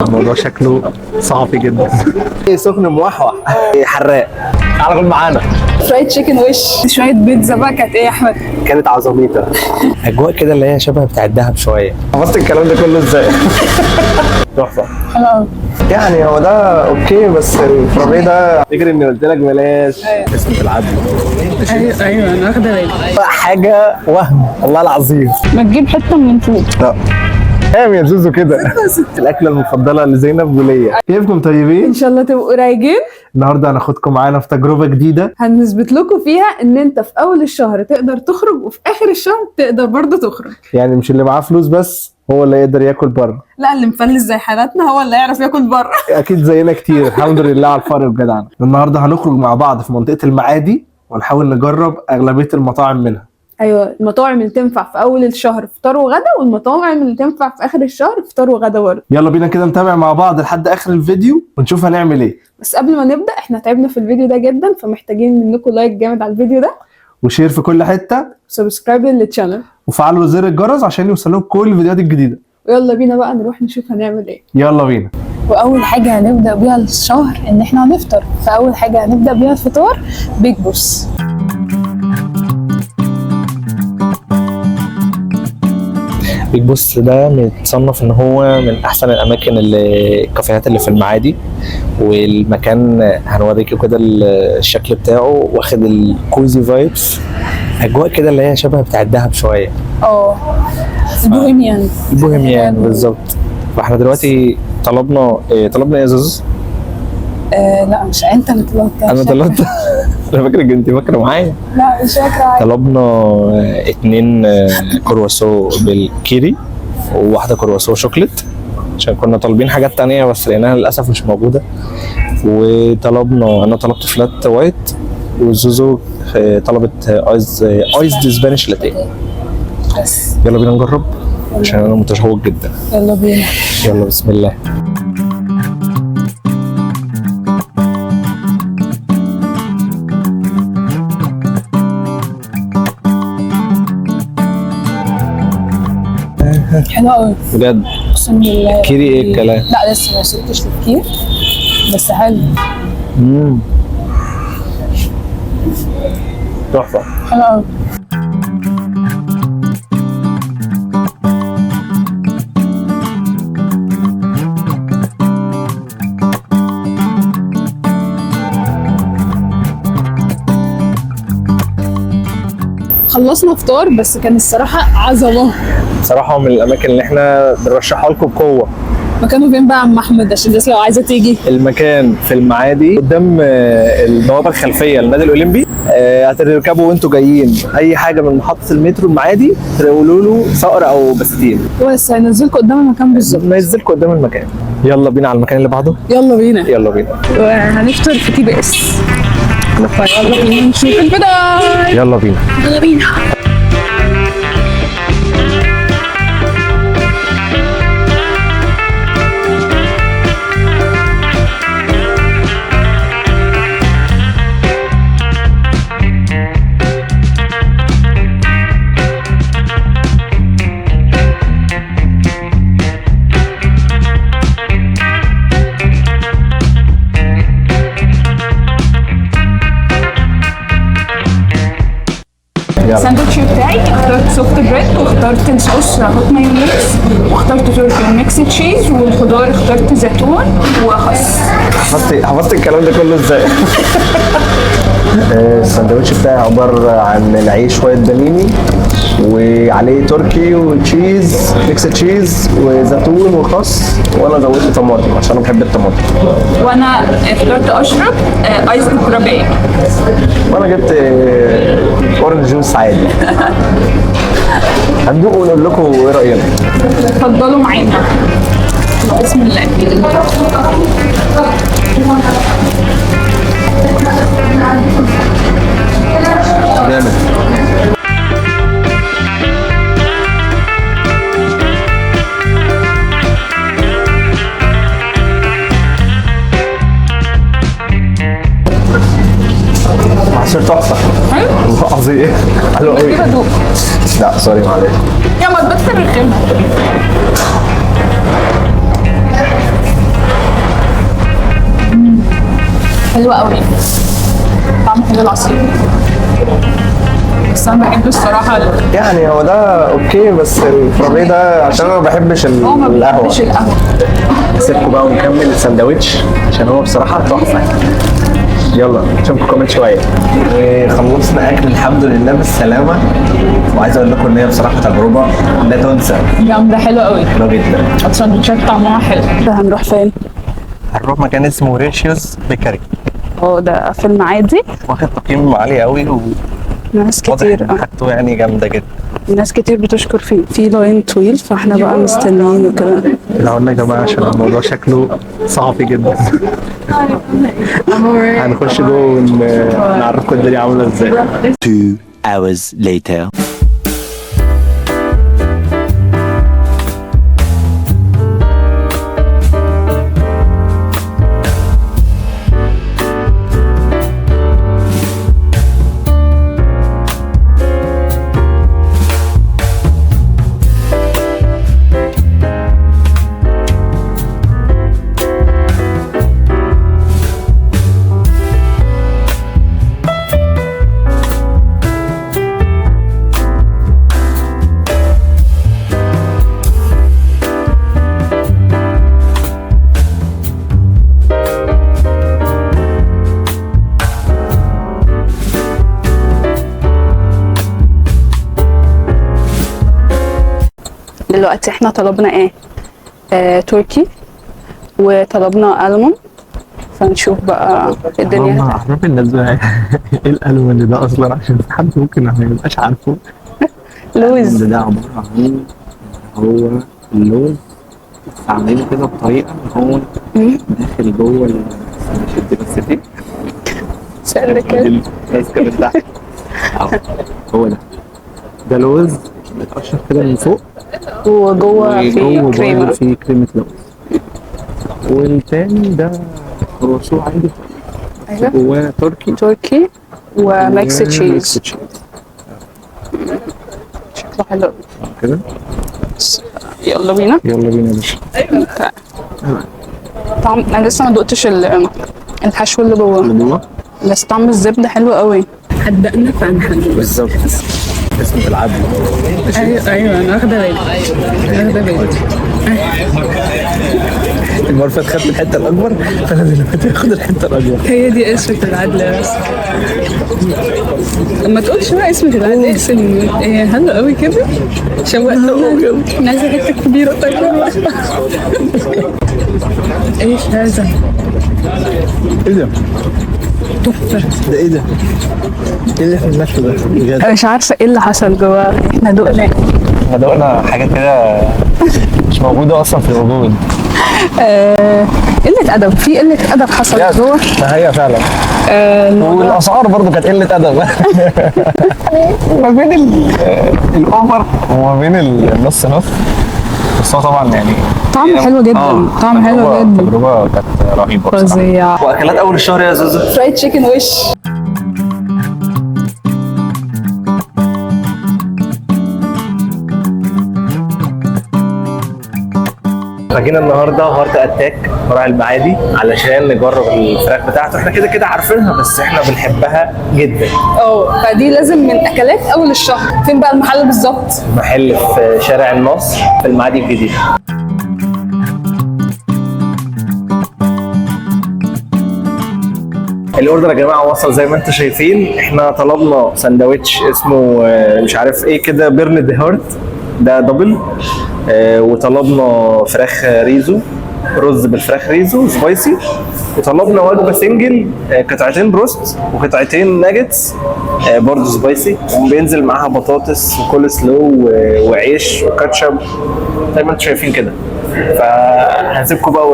الموضوع شكله صعب جدا. سخن موحوح حراق. تعال كل معانا. فرايد تشيكن وش شويه بيتزا بقى. كانت ايه يا احمد؟ كانت عظميطه. اجواء كده اللي هي شبه بتاع الدهب شويه. حفظت الكلام ده كله ازاي؟ تحفه. حلو. يعني هو ده اوكي، بس الفرابيه ده فكر اني قلت لك بلاش. اسم العدل. ايوه انا واخده بالي. حاجه وهم والله العظيم. ما تجيب حته من فوق. لا قام يا زوزو كده. الاكله المفضله لزينب وليا. كيفكم طيبين؟ ان شاء الله تبقوا رايقين. النهارده هناخدكم معانا في تجربه جديده. هنثبت لكم فيها ان انت في اول الشهر تقدر تخرج وفي اخر الشهر تقدر برضه تخرج. يعني مش اللي معاه فلوس بس هو اللي يقدر ياكل بره. لا اللي مفلس زي حالاتنا هو اللي يعرف ياكل بره. اكيد زينا كتير. الحمد لله على الفرق بجدعنا. النهارده هنخرج مع بعض في منطقه المعادي ونحاول نجرب اغلبيه المطاعم منها. ايوه المطاعم اللي تنفع في اول الشهر فطار وغدا، والمطاعم اللي تنفع في اخر الشهر فطار وغدا برضه. يلا بينا كده نتابع مع بعض لحد اخر الفيديو ونشوف هنعمل ايه. بس قبل ما نبدا احنا تعبنا في الفيديو ده جدا، فمحتاجين منكم لايك جامد على الفيديو ده وشير في كل حته وسبسكرايب للتشانل وفعلوا زر الجرس عشان يوصلكم كل الفيديوهات الجديده. ويلا بينا بقى نروح نشوف هنعمل ايه. يلا بينا. واول حاجه هنبدا بيها الشهر ان احنا هنفطر، فاول حاجه هنبدا بيها الفطار بيج بوس. بيج بوس ده متصنف ان هو من احسن الاماكن اللي الكافيهات اللي في المعادي، والمكان هنوريكم كده الشكل بتاعه واخد الكوزي فايبس، اجواء كده اللي هي شبه بتاع الدهب شويه. البوهيميان بالظبط. فاحنا دلوقتي طلبنا ايه يا زوز؟ لا مش انت اللي طلبت. انا طلبت. انا فاكرك انت فاكره معايا. لا مش فاكره. طلبنا 2 كرواسو بالكيري وواحده كرواسو شوكليت عشان كنا طالبين حاجات تانية بس لقيناها للاسف مش موجوده. انا طلبت فلات وايت وزوزو طلبت ايز سبانيش لاتيه. بس يلا بينا نجرب عشان انا متشوق جدا. يلا بينا. يلا بسم الله. حلو قوي بجد. اقسم بالله. كيري ايه الكلام؟ لا لسه ما وصلتش للكير بس حلو. تحفه. حلو قوي. خلصنا فطار بس كان الصراحه عظمه. صراحه من الاماكن اللي احنا بنرشحها لكم بقوه. مكانه فين بقى يا عم احمد عشان الناس لو عايزه تيجي؟ المكان في المعادي قدام البوابه الخلفيه للنادي الاولمبي. هتركبوا وانتوا جايين اي حاجه من محطه المترو المعادي تقولوا له صقر او بستين بس هينزلكم قدام المكان بالظبط. ننزلكم قدام المكان. يلا بينا على المكان اللي بعده. يلا بينا. يلا بينا. وهنفطر في تي بي اس. يلا بينا نشوف الفطار. يلا بينا. يلا بينا. الساندوتش بتاعي اخترت سوفت بريد واخترت الصوص هوت مايونيز واخترت تركي ميكس تشيز، والخضار اخترت زيتون وخس. حفظت الكلام ده كله ازاي؟ الساندوتش بتاعي عباره عن العيش وايت بانيني وعليه تركي وتشيز ميكس تشيز وزيتون وخس، وانا زودت طماطم عشان انا بحب الطماطم. وانا اخترت اشرب ايس كرابيه. وانا جبت اورنج جوس عادي. هندوق ونقول لكم ايه راينا. اتفضلوا معانا. بسم الله. جامد. عصير تحفه. عظيم. حلو قوي. لا سوري معلش. يا ما تبطل الخيمه. حلوة قوي، طعم حلو العصير، بس انا بحب الصراحة يعني هو ده اوكي، بس الفرابيه ده عشان انا ما بحبش هو ما القهوه. بحبش القهوة. سيبكم بقى ونكمل الساندوتش عشان هو بصراحه تحفه. يلا نشوفكم كمان شويه. وخلصنا اكل الحمد لله بالسلامه، وعايز اقول لكم ان هي بصراحه تجربه لا تنسى. جامدة حلوة قوي، حلوه جدا. السندوتشات طعمها حلو. هنروح فين؟ هنروح مكان اسمه ريشيوس بيكري، ده في المعادي. واخد تقييم عالي قوي، ناس وواضح كتير ان حاجته يعني جامده جدا. ناس كتير بتشكر فيه، في لاين طويل فاحنا بقى مستنيين وكده. لا قلنا يا جماعه عشان الموضوع شكله صعب جدا. هنخش جوه ونعرفكم الدنيا عامله ازاي. 2 hours later. دلوقتي احنا طلبنا ايه؟ تركي، وطلبنا ألمون، فنشوف بقى الدنيا. عرف الناس بقى ايه الالوان اللي ده اصلا، عشان في حد ممكن ما يبقاش عارفه. لوز. ده عباره عن هو اللوز عاملينه كده بطريقه ان هو داخل جوه شد بس فيه سأل كده. ماسكه من تحت. هو ده لوز متقشر كده من فوق، وجوه في كريمة. في كريمه لوز. والتاني ده رسول عادي، ايوه جواه تركي وميكس تشيز. شكله حلو كده. يلا بينا. يلا بينا يا باشا. طعم انا لسه ما دقتش الحشو اللي جوه، بس طعم الزبدة حلو قوي. حدقنا فنحن بالظبط، اسمه بالعدل. ايوه انا واخده بالي. المره اللي فاتت خدت الحته الاكبر، فانا دلوقتي هاخد الحته الاكبر. هي دي اسمة العدل. بس ما تقولش بقى اسمة العدل، اسم حلو قوي كده، شوقتنا كده. انا عايزه حته كبيره. طيب ايش هذا؟ ايه ده؟ تحفه. ده ايه ده؟ ايه اللي احنا بناكله ده؟ بجد مش عارفه ايه اللي حصل جواه، احنا دقنا حاجه كده مش موجوده اصلا في الوجود. قله ادب، في قله ادب حصلت جوه. ما هي فعلا. والاسعار برضو كانت قله ادب. ما بين الاوفر وما بين النص نص، بس هو طبعا يعني طعمه حلو جدا. طعم حلو جدا. التجربه كانت رهيبه بصراحه. فظيع. واكلات اول الشهر يا زوزو. فرايد تشيكن وش. فجينا النهارده هارت اتاك فرع المعادي علشان نجرب الفراخ بتاعته. احنا كده كده عارفينها، بس احنا بنحبها جدا. فدي لازم من اكلات اول الشهر. فين بقى المحل بالظبط؟ محل في شارع النصر في المعادي الجديد. الاوردر يا جماعه وصل زي ما انتم شايفين. احنا طلبنا سندوتش اسمه مش عارف ايه كده، بيرند هارت، ده دبل. وطلبنا فراخ ريزو، رز بالفراخ ريزو سبايسي. وطلبنا وجبه سنجل، قطعتين بروست وقطعتين ناجتس برضه سبايسي، وبينزل معاها بطاطس وكول سلو وعيش وكاتشب زي ما انتم شايفين كده. فهنسيبكم بقى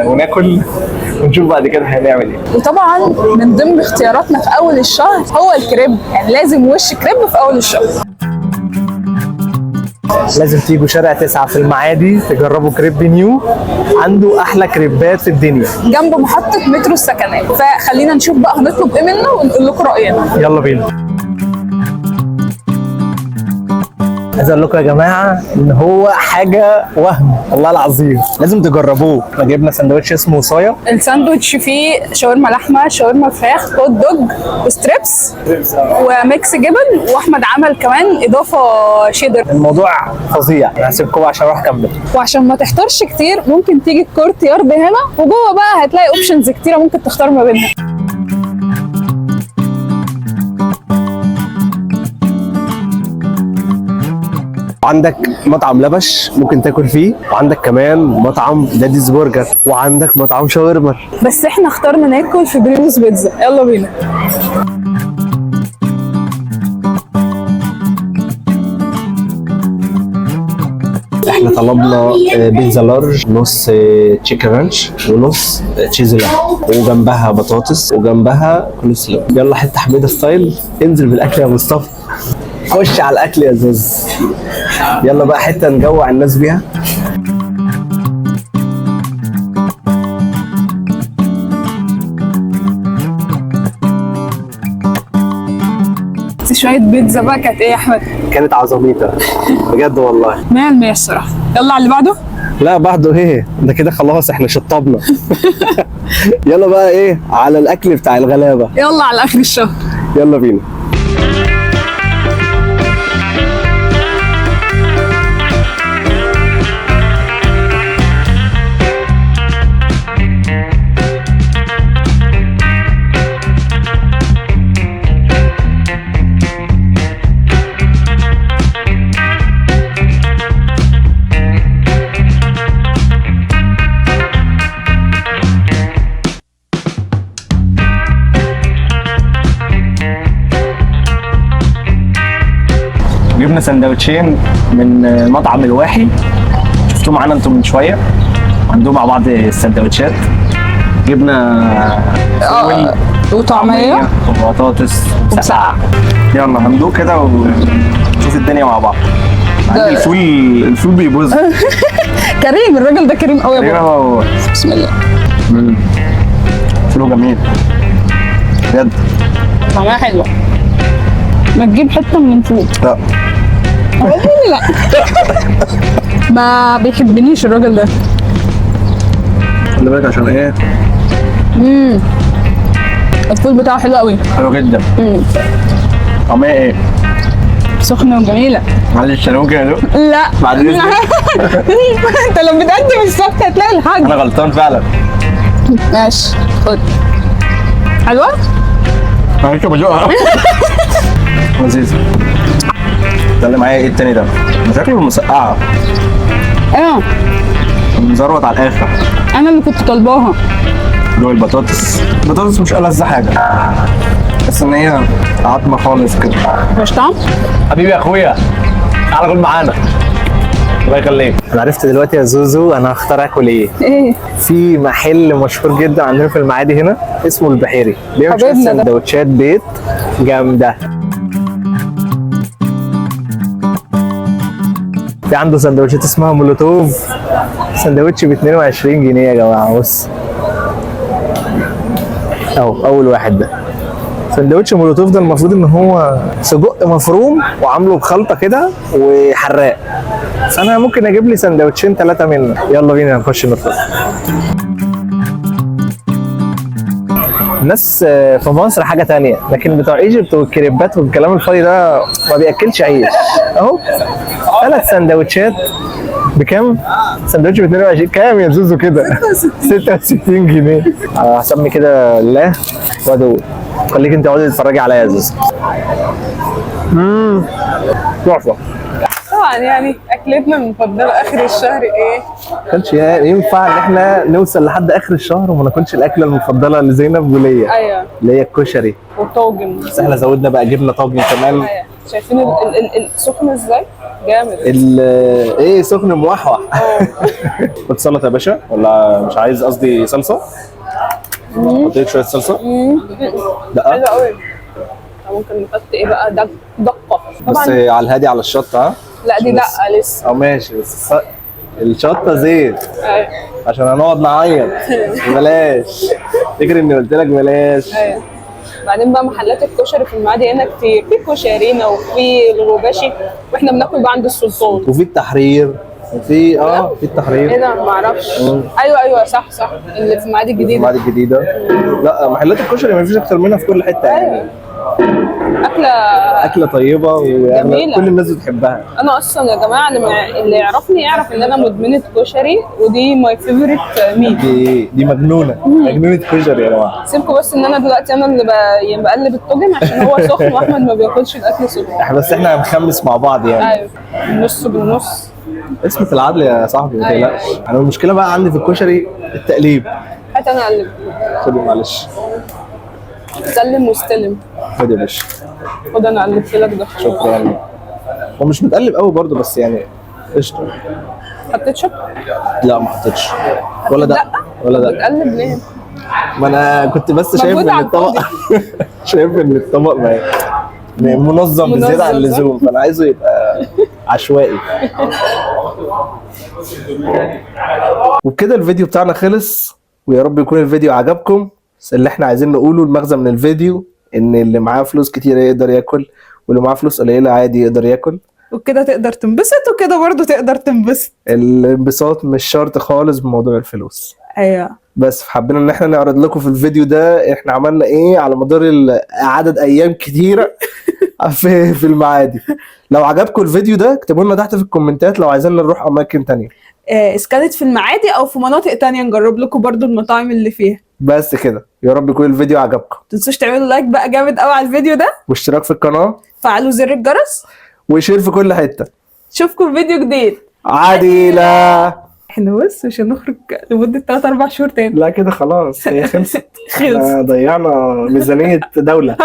وناكل ونشوف بعد كده هنعمل ايه. وطبعا من ضمن اختياراتنا في اول الشهر هو الكريب، يعني لازم وش كريب في اول الشهر. لازم تيجوا شارع 9 في المعادي تجربوا كريب نيو، عنده احلى كريبات في الدنيا جنب محطة مترو السكنات. فخلينا نشوف بقى هنطلب ايه منه ونقول لكم رأينا. يلا بينا. عايز اقول لكم يا جماعه ان هو حاجه وهم، والله العظيم لازم تجربوه. احنا جبنا سندوتش اسمه صايا. الساندوتش فيه شاورما لحمه، شاورما فراخ، هوت دوج وستريبس وميكس جبن، واحمد عمل كمان اضافه شيدر. الموضوع فظيع. انا هسيبكم عشان اروح اكمل. وعشان ما تحتارش كتير ممكن تيجي الكورت يارد هنا، وجوه بقى هتلاقي اوبشنز كتيره ممكن تختار ما بينها. عندك مطعم لبش ممكن تاكل فيه، وعندك كمان مطعم داديز برجر، وعندك مطعم شاورما. بس احنا اخترنا ناكل في بريموس بيتزا. يلا بينا. احنا طلبنا بيتزا لارج، نص تشيكن رانش ونص تشيز لحم، وجنبها بطاطس وجنبها كولسلو. يلا حته حميده ستايل، انزل بالاكل يا مصطفى. خش على الاكل يا زوز. يلا بقى حته نجوع الناس بيها. شويه بيتزا بقى كانت ايه يا احمد؟ كانت عظميته بجد والله. 100% الصراحه. يلا على اللي بعده. لا بعده ايه؟ ده كده خلاص احنا شطبنا. يلا بقى ايه على الاكل بتاع الغلابه. يلا على اخر الشهر. يلا بينا. جبنا سندوتشين من مطعم الواحي، شفتوه معانا انتم من شويه، عندهم مع بعض السندوتشات. جبنا فول وطعميه وبطاطس ومسقعه. يلا هندوق كده ونشوف الدنيا مع بعض. عندي الفول بيبوظ. كريم، الراجل ده كريم قوي يا بابا. ايوه بسم الله. فوله جميل بجد. طعمها حلوه. ما تجيب حته من فوق. لا لا. ما بيحبنيش الراجل ده. خلي بالك عشان ايه؟ الفول بتاعه حلو قوي. حلو جدا. طعمها ايه؟ سخنه وجميله. معلش انا ممكن ادوق؟ لا بعد اذنك. انت لو بتقدم السبت هتلاقي الحاجه. انا غلطان فعلا. ماشي خد. حلوه؟ انا لسه بدوقها. لذيذ. ده اللي معايا ايه التاني ده؟ شكله مسقعه. ايه؟ مزروط على الاخر. انا اللي كنت طالباها. اللي هو البطاطس مش ألذ حاجه، بس ان هي عظمه خالص كده. مش طعم؟ حبيبي يا اخويا تعالى كل معانا. الله يخليك. انا عرفت دلوقتي يا زوزو انا هختار اكل ايه. ايه؟ في محل مشهور جدا عندنا في المعادي هنا اسمه البحيري، بيعمل شويه حبيبنا ده. سندوتشات بيت جامده. في عنده سندوتشات اسمها مولوتوف، سندوتش ب 22 جنيه يا جماعه. بص اهو اول واحد ده سندوتش مولوتوف. ده المفروض ان هو سجق مفروم وعامله بخلطه كده وحراق، فانا ممكن اجيب لي سندوتشين 3 منه. يلا بينا نخش نطلب. الناس في مصر حاجه تانية، لكن بتوع ايجيبت والكريبات والكلام الفاضي ده ما بياكلش عيش. اهو 3 سندوتشات بكام؟ سندوتش ب 22 كام يا زوزو كده؟ 66 جنيه. هسمي كده لله وادوق. خليك انت اقعدي تتفرجي عليا يا زوزو. تحفه. طبعا يعني اكلتنا المفضله اخر الشهر ايه؟ كانش ينفع ان احنا نوصل لحد اخر الشهر وما ناكلش الاكله المفضله لزينب وليا، ايوه، اللي هي الكشري. وطاجن. بس احنا زودنا بقى، جبنا طاجن كمان. ايوه، شايفين السخن ازاي؟ جامد. ايه سخن موحوح. خد سلطه يا باشا، ولا مش عايز؟ قصدي صلصه. حطيت شويه صلصه. لا حلو قوي. ممكن نحط ايه بقى؟ دقه بس طبعا. على الهادي على الشطه. ها لا دي دقه لسه. ماشي، بس الشطه زيت ايوه عشان هنقعد نعيط. بلاش تجري اني قلت لك بلاش. ايوه. بعدين بقى محلات الكشري في المعادي هنا كتير، في كشرينا وفي الغباشي، واحنا بناكل بقى عند السلطان. وفي التحرير، وفي في ايه التحرير ده؟ ما اعرفش. ايوه صح اللي في المعادي في الجديده. المعادي الجديده. لا محلات الكشري ما فيش اكتر منها في كل حته يعني. اكله اكله طيبه جميلة. وكل الناس بتحبها. انا اصلا يا جماعه اللي يعرفني يعرف ان انا مدمنه كشري، ودي ماي فيفورت ميل. دي مجنونه مجنونه كشري يا جماعه. سيبكم بس ان انا دلوقتي انا اللي يعني بقلب الطاجن عشان هو سخن واحمد ما بياكلش الاكل سخن. احنا هنخمس مع بعض يعني. ايوه نص بالنص. اسمة العدل يا صاحبي ما أيوة. تقلقش. انا المشكله بقى عندي في الكشري التقليب. هات انا اقلب. خدي معلش. سلم واستلم. خدي يا باشا. خد انا قلبت لك ده. شكرا. هو مش متقلب قوي برضه بس يعني قشطه. حطيت شطه؟ لا ما حطيتش ولا ده لا. ولا ده. بتقلب ليه؟ ما انا كنت بس شايف مجهود ان على الطبق شايف ان الطبق منظم بزياده عن منظم، صح؟ اللزوم، فانا عايزه يبقى عشوائي. وبكده الفيديو بتاعنا خلص، ويا رب يكون الفيديو عجبكم. بس اللي احنا عايزين نقوله المغزى من الفيديو ان اللي معاه فلوس كتير يقدر ياكل، واللي معاه فلوس قليله عادي يقدر ياكل. وكده تقدر تنبسط وكده برضو تقدر تنبسط. الانبساط مش شرط خالص بموضوع الفلوس. ايوه. بس حابين ان احنا نعرض لكم في الفيديو ده احنا عملنا ايه على مدار عدد ايام كتيره في المعادي. لو عجبكم الفيديو ده اكتبوا لنا تحت في الكومنتات لو عايزين نروح اماكن تانية. إذا كانت في المعادي او في مناطق تانية نجرب لكم برضو المطاعم اللي فيها. بس كده، يا رب يكون الفيديو عجبكم. متنسوش تعملوا لايك بقى جامد قوي على الفيديو ده، واشتراك في القناه، فعلوا زر الجرس، وشير في كل حته. اشوفكم في فيديو جديد. عادلة. احنا بس مش هنخرج لمدة 3-4 شهور تاني. لا كده خلاص هي خلصت. خلص. ضيعنا ميزانية دولة.